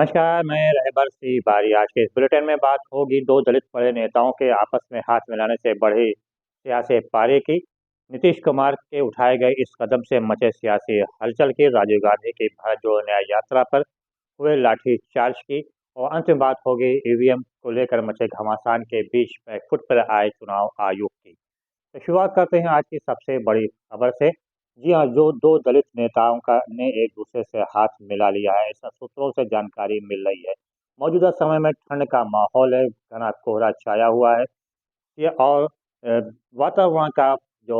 नमस्कार, मैं रहबर सिंह बारी। आज के इस बुलेटिन में बात होगी दो दलित बड़े नेताओं के आपस में हाथ मिलाने से बढ़ी सियासी पारी की। नीतीश कुमार के उठाए गए इस कदम से मचे सियासी हलचल की। राजीव गांधी की भारत जोड़ो न्याय यात्रा पर हुए लाठीचार्ज की। और अंत में बात होगी ईवीएम को लेकर मचे घमासान के बीच बैकफुट पर आए चुनाव आयोग की। तो शुरुआत करते हैं आज की सबसे बड़ी खबर से। जी हाँ, जो दो दलित नेताओं का ने एक दूसरे से हाथ मिला लिया है, ऐसा सूत्रों से जानकारी मिल रही है। मौजूदा समय में ठंड का माहौल है, घना कोहरा छाया हुआ है। ये और वातावरण का जो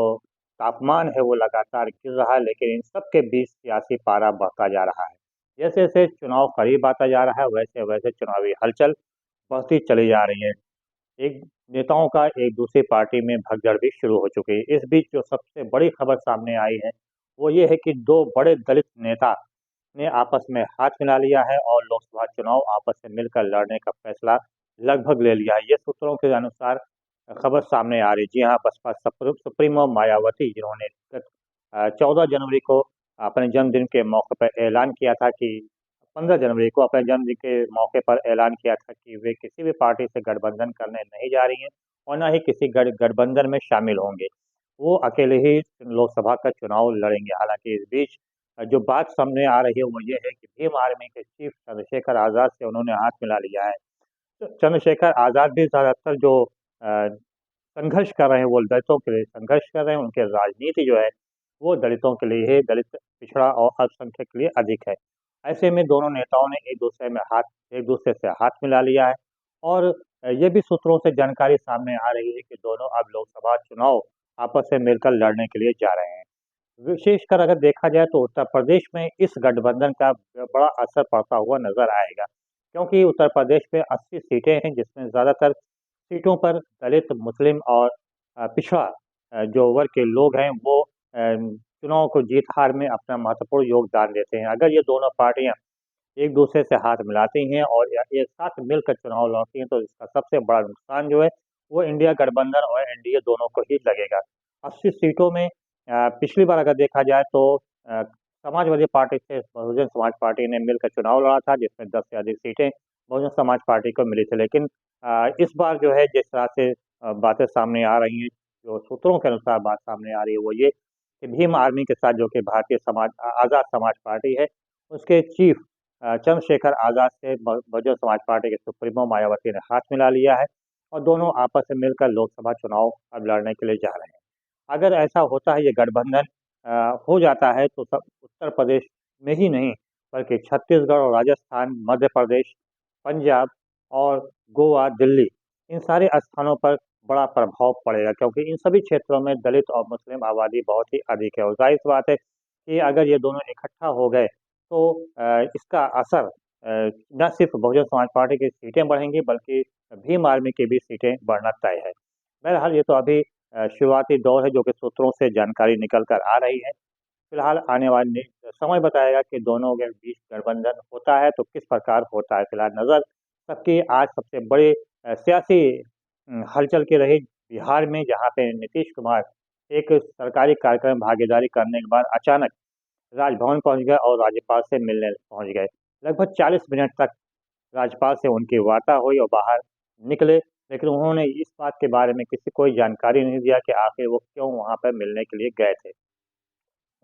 तापमान है वो लगातार गिर रहा है, लेकिन इन सब के बीच सियासी पारा बढ़ता जा रहा है। जैसे जैसे चुनाव करीब आता जा रहा है, वैसे वैसे चुनावी हलचल बढ़ती चली जा रही है। एक नेताओं का एक दूसरी पार्टी में भगदड़ भी शुरू हो चुकी है। इस बीच जो सबसे बड़ी खबर सामने आई है, वो ये है कि दो बड़े दलित नेता ने आपस में हाथ मिला लिया है और लोकसभा चुनाव आपस में मिलकर लड़ने का फैसला लगभग ले लिया है। ये सूत्रों के अनुसार खबर सामने आ रही है। जी हाँ, बसपा सुप्रीमो मायावती, जिन्होंने 14 जनवरी को अपने जन्मदिन के मौके पर ऐलान किया था कि 15 जनवरी को अपने जन्मदिन के मौके पर ऐलान किया था कि वे किसी भी पार्टी से गठबंधन करने नहीं जा रही हैं और ना ही किसी गठबंधन में शामिल होंगे। वो अकेले ही लोकसभा का चुनाव लड़ेंगे। हालांकि इस बीच जो बात सामने आ रही है वो ये है कि भीम आर्मी के चीफ चंद्रशेखर आज़ाद से उन्होंने हाथ मिला लिया है। तो चंद्रशेखर आज़ाद भी ज़्यादातर जो अ, संघर्ष कर रहे हैं, वो दलितों के लिए संघर्ष कर रहे हैं। उनके राजनीति जो है वो दलितों के लिए है, दलित, पिछड़ा और अल्पसंख्यक के लिए अधिक है। ऐसे में दोनों नेताओं ने एक दूसरे से हाथ मिला लिया है। और ये भी सूत्रों से जानकारी सामने आ रही है कि दोनों अब लोकसभा चुनाव आपस में मिलकर लड़ने के लिए जा रहे हैं। विशेषकर अगर देखा जाए तो उत्तर प्रदेश में इस गठबंधन का बड़ा असर पड़ता हुआ नजर आएगा, क्योंकि उत्तर प्रदेश में 80 सीटें हैं, जिसमें ज़्यादातर सीटों पर दलित, मुस्लिम और पिछड़ा जो वर्ग के लोग हैं वो चुनाव को जीत हार में अपना महत्वपूर्ण योगदान देते हैं। अगर ये दोनों पार्टियां एक दूसरे से हाथ मिलाती हैं और एक साथ मिलकर चुनाव लड़ती हैं, तो इसका सबसे बड़ा नुकसान जो है वो इंडिया गठबंधन और एनडीए दोनों को ही लगेगा। 80 सीटों में पिछली बार अगर देखा जाए तो समाजवादी पार्टी से बहुजन समाज पार्टी ने मिलकर चुनाव लड़ा था, जिसमें 10 से अधिक सीटें बहुजन समाज पार्टी को मिली थी। लेकिन इस बार जो है जिस तरह से बातें सामने आ रही हैं, जो सूत्रों के अनुसार बात सामने आ रही है वो ये कि भीम आर्मी के साथ, जो कि भारतीय समाज आज़ाद समाज पार्टी है, उसके चीफ चंद्रशेखर आज़ाद से बहुजन समाज पार्टी के सुप्रीमो मायावती ने हाथ मिला लिया है और दोनों आपस में मिलकर लोकसभा चुनाव अब लड़ने के लिए जा रहे हैं। अगर ऐसा होता है, ये गठबंधन हो जाता है, तो सब उत्तर प्रदेश में ही नहीं बल्कि छत्तीसगढ़ और राजस्थान, मध्य प्रदेश, पंजाब और गोवा, दिल्ली, इन सारे स्थानों पर बड़ा प्रभाव पड़ेगा, क्योंकि इन सभी क्षेत्रों में दलित और मुस्लिम आबादी बहुत ही अधिक है। और जाहिर-सी बात है कि अगर ये दोनों इकट्ठा हो गए तो इसका असर न सिर्फ बहुजन समाज पार्टी की सीटें बढ़ेंगी, बल्कि भीम आर्मी की भी सीटें बढ़ना तय है। बहरहाल ये तो अभी शुरुआती दौर है, जो कि सूत्रों से जानकारी निकल कर आ रही है। फिलहाल आने वाले समय बताएगा कि दोनों के बीच गठबंधन होता है तो किस प्रकार होता है। फिलहाल नज़र सबकी आज सबसे बड़ी सियासी हलचल की रही बिहार में, जहाँ पे नीतीश कुमार एक सरकारी कार्यक्रम में भागीदारी करने के बाद अचानक राजभवन पहुँच गए और राज्यपाल से मिलने पहुँच गए। लगभग 40 मिनट तक राज्यपाल से उनकी वार्ता हुई और बाहर निकले, लेकिन उन्होंने इस बात के बारे में किसी कोई जानकारी नहीं दिया कि आखिर वो क्यों वहाँ पर मिलने के लिए गए थे।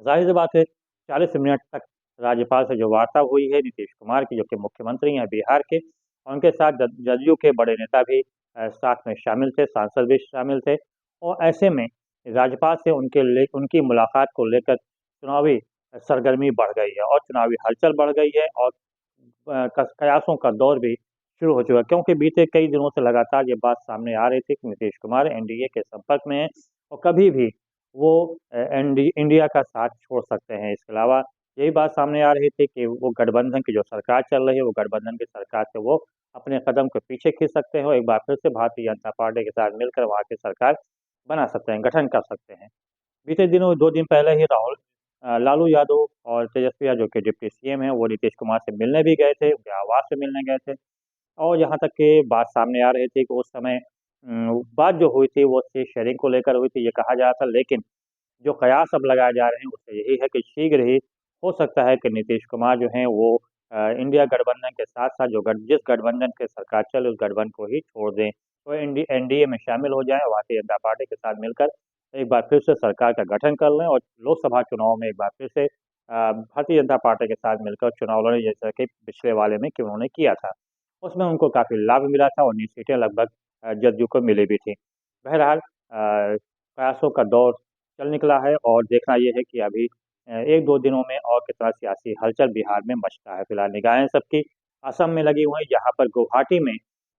ज़ाहिर-सी बात है, 40 मिनट तक राज्यपाल से जो वार्ता हुई है नीतीश कुमार की, जो कि मुख्यमंत्री हैं बिहार के, और उनके साथ जदयू के बड़े नेता भी साथ में शामिल थे, सांसद भी शामिल थे। और ऐसे में राज्यपाल से उनकी मुलाकात को लेकर चुनावी सरगर्मी बढ़ गई है और चुनावी हलचल बढ़ गई है और कयासों का दौर भी शुरू हो चुका है, क्योंकि बीते कई दिनों से लगातार ये बात सामने आ रही थी कि नीतीश कुमार एनडीए के संपर्क में हैं और कभी भी वो इंडिया का साथ छोड़ सकते हैं। इसके अलावा यही बात सामने आ रही थी कि वो गठबंधन की जो सरकार चल रही है, वो गठबंधन की सरकार से वो अपने कदम को पीछे खींच सकते हैं और एक बार फिर से भारतीय जनता पार्टी के साथ मिलकर वहाँ की सरकार बना सकते हैं, गठन कर सकते हैं। बीते दिनों 2 दिन पहले ही लालू यादव और तेजस्वी यादव, जो कि डिप्टी सीएम हैं, वो नीतीश कुमार से मिलने भी गए थे, उनके आवास पे मिलने गए थे। और यहाँ तक कि बात सामने आ रही थी कि उस समय बात जो हुई थी वो सीट शेयरिंग को लेकर हुई थी, ये कहा जा रहा था। लेकिन जो कयास अब लगाए जा रहे हैं उससे यही है कि शीघ्र ही हो सकता है कि नीतीश कुमार जो हैं वो इंडिया गठबंधन के साथ-साथ जिस गठबंधन की सरकार चले उस गठबंधन को ही छोड़ दें। वो एनडीए में शामिल हो जाएँ और भारतीय जनता पार्टी के साथ मिलकर एक बार फिर से सरकार का गठन कर लें और लोकसभा चुनाव में एक बार फिर से भारतीय जनता पार्टी के साथ मिलकर चुनाव लड़ें, जैसा कि पिछले वाले में कि उन्होंने किया था। उसमें उनको काफ़ी लाभ मिला था और 19 सीटें लगभग जदयू को मिली भी थी। बहरहाल प्रयासों का दौर चल निकला है और देखना ये है कि अभी 1-2 दिनों में और कितना सियासी हलचल बिहार में मचता है। फिलहाल निगाहें सबकी असम में लगी हुई हैं, जहाँ पर गुवाहाटी में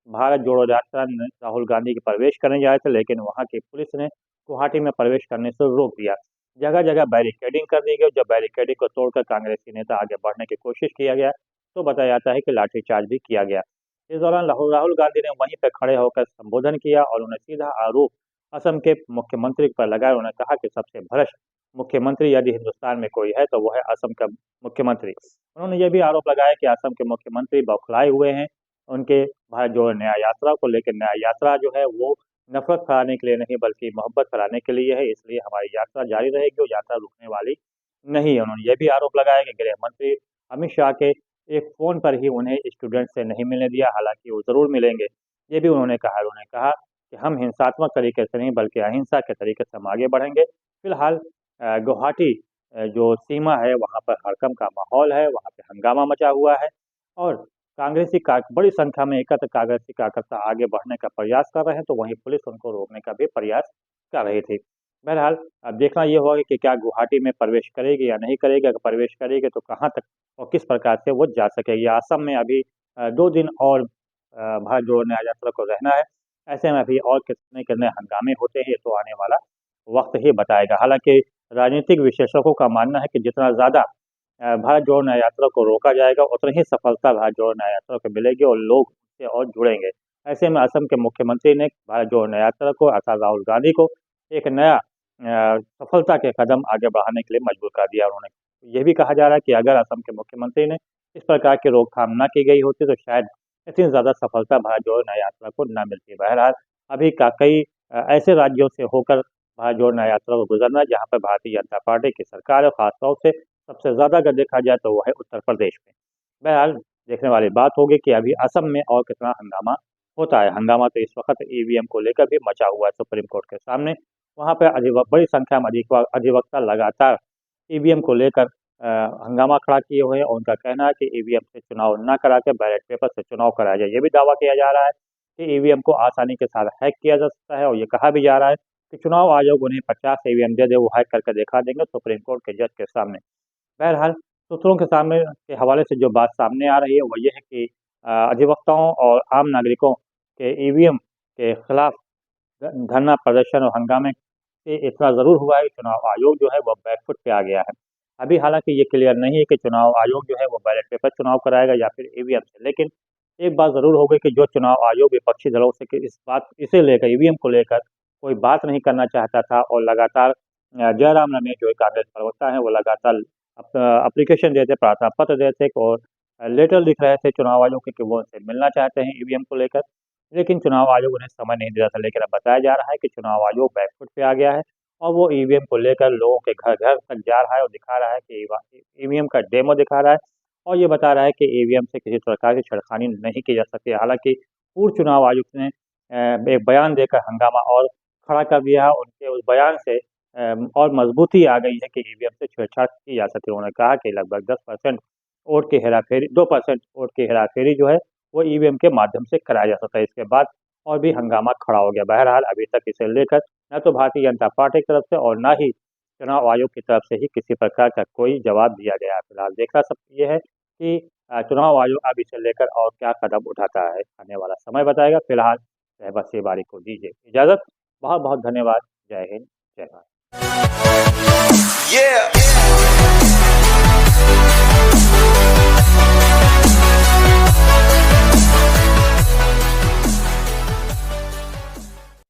भारत जोड़ो यात्रा में राहुल गांधी के प्रवेश करने जा रहे थे, लेकिन वहाँ की पुलिस ने गुवाहाटी में प्रवेश करने से रोक दिया। जगह-जगह बैरिकेडिंग कर दी गई। जब बैरिकेडिंग को तोड़कर कांग्रेसी नेता आगे बढ़ने की कोशिश किया गया, तो बताया जाता है कि लाठीचार्ज भी किया गया। इस दौरान राहुल गांधी ने वहीं पे खड़े होकर संबोधन किया और उन्हें सीधा आरोप असम के मुख्यमंत्री पर लगाया। उन्होंने कहा कि सबसे भ्रष्ट मुख्यमंत्री यदि हिंदुस्तान में कोई है तो वो है असम का मुख्यमंत्री। उन्होंने ये भी आरोप लगाया कि असम के मुख्यमंत्री बौखलाए हुए हैं। उनके भारत जोड़ो न्याय यात्रा को लेकर न्याय यात्रा जो है वो नफ़रत फैलाने के लिए नहीं बल्कि मोहब्बत फैलाने के लिए है, इसलिए हमारी यात्रा जारी रहेगी और यात्रा रुकने वाली नहीं है। उन्होंने ये भी आरोप लगाया कि गृह मंत्री अमित शाह के एक फ़ोन पर ही उन्हें स्टूडेंट से नहीं मिलने दिया, हालाँकि वो ज़रूर मिलेंगे। ये भी उन्होंने कहा। उन्होंने कहा कि हम हिंसात्मक तरीके से नहीं बल्कि अहिंसा के तरीके से हम आगे बढ़ेंगे। फिलहाल गुवाहाटी जो सीमा है वहाँ पर हड़कंप का माहौल है, वहाँ पे हंगामा मचा हुआ है और कांग्रेसी का बड़ी संख्या में एकत्र कांग्रेसी कार्यकर्ता आगे बढ़ने का प्रयास कर रहे हैं, तो वहीं पुलिस उनको रोकने का भी प्रयास कर रही थी। बहरहाल अब देखना ये होगा कि क्या गुवाहाटी में प्रवेश करेगी या नहीं करेगी। अगर प्रवेश करेगी तो कहाँ तक और किस प्रकार से वो जा सकेगी। असम में अभी 2 दिन और भारत जोड़ो न्याय यात्रा को रहना है। ऐसे में अभी और कितने-कितने हंगामे होते हैं, ये तो आने वाला वक़्त ही बताएगा। हालाँकि राजनीतिक विशेषज्ञों का मानना है कि जितना ज़्यादा भारत जोड़ो न्याय यात्रा को रोका जाएगा, उतनी ही सफलता भारत जोड़ो न्याय यात्रा को मिलेगी और लोग उससे और जुड़ेंगे। ऐसे में असम के मुख्यमंत्री ने भारत जोड़ो न्याय यात्रा को अर्थात राहुल गांधी को एक नया सफलता के कदम आगे बढ़ाने के लिए मजबूर कर दिया उन्होंने। ये भी कहा जा रहा है कि अगर असम के मुख्यमंत्री ने इस प्रकार की रोकथाम ना की गई होती तो शायद इतनी ज़्यादा सफलता भारत जोड़ो न्याय यात्रा को ना मिलती। बहरहाल अभी कई ऐसे राज्यों से होकर भारत जोड़ो न्याय यात्रा को गुजरना है जहाँ पर भारतीय जनता पार्टी की सरकार है, खासतौर से सबसे ज़्यादा अगर देखा जाए तो वो है उत्तर प्रदेश में। बहरहाल देखने वाली बात होगी कि अभी असम में और कितना हंगामा होता है। हंगामा तो इस वक़्त ईवीएम को लेकर भी मचा हुआ है सुप्रीम कोर्ट के सामने। वहाँ पे बड़ी संख्या में अधिवक्ता लगातार ईवीएम को लेकर हंगामा खड़ा किए हुए हैं और उनका कहना है कि ईवीएम से चुनाव ना करा के बैलेट पेपर से चुनाव कराया जाए। ये भी दावा किया जा रहा है कि ईवीएम को आसानी के साथ हैक किया जा सकता है और ये कहा भी जा रहा है कि चुनाव आयोग उन्हें 50 ईवीएम दे दे, वो हैक करके दिखा देंगे सुप्रीम कोर्ट के जज के सामने। बहरहाल सूत्रों के सामने के हवाले से जो बात सामने आ रही है वो ये है कि अधिवक्ताओं और आम नागरिकों के ईवीएम के खिलाफ धरना प्रदर्शन और हंगामे से इतना ज़रूर हुआ है कि चुनाव आयोग जो है वो बैकफुट पे आ गया है। अभी हालाँकि ये क्लियर नहीं है कि चुनाव आयोग जो है वो बैलेट पेपर चुनाव कराएगा या फिर ईवीएम से। लेकिन एक बात ज़रूर हो गई कि जो चुनाव आयोग विपक्षी दलों से कि इसे लेकर ईवीएम को लेकर कोई बात नहीं करना चाहता था और लगातार जयराम रमेश जो कांग्रेस प्रवक्ता हैं वो लगातार एप्लीकेशन देते, प्रार्थना पत्र देते और लेटर लिख रहे थे चुनाव आयोग के कि वो उनसे मिलना चाहते हैं ईवीएम को लेकर। लेकिन चुनाव आयोग उन्हें समय नहीं दे रहा था। लेकिन अब बताया जा रहा है कि चुनाव आयोग बैकफुट पे आ गया है और वो ईवीएम को लेकर लोगों के घर-घर तक जा रहा है और दिखा रहा है कि ईवीएम का डेमो दिखा रहा है और ये बता रहा है कि ईवीएम से किसी प्रकार की छेड़खानी नहीं की जा सकती। हालाँकि पूर्व चुनाव आयुक्त ने एक बयान देकर हंगामा और खड़ा कर दिया है। उनके उस बयान से और मजबूती आ गई है कि ईवीएम से छेड़छाड़ की जा सकती है। उन्होंने कहा कि लगभग 10% वोट की हेराफेरी 2% वोट की हेराफेरी जो है वो ईवीएम के माध्यम से कराया जा सकता है। इसके बाद और भी हंगामा खड़ा हो गया। बहरहाल अभी तक इसे लेकर न तो भारतीय जनता पार्टी की तरफ से और ना ही चुनाव आयोग की तरफ से ही किसी प्रकार का कोई जवाब दिया गया है। फिलहाल देखना सब ये है कि चुनाव आयोग अब इसे लेकर और क्या कदम उठाता है, आने वाला समय बताएगा। फिलहाल रहबत शेबारी को दीजिए इजाज़त। बहुत-बहुत धन्यवाद। जय हिंद, जय भारत। Yeah.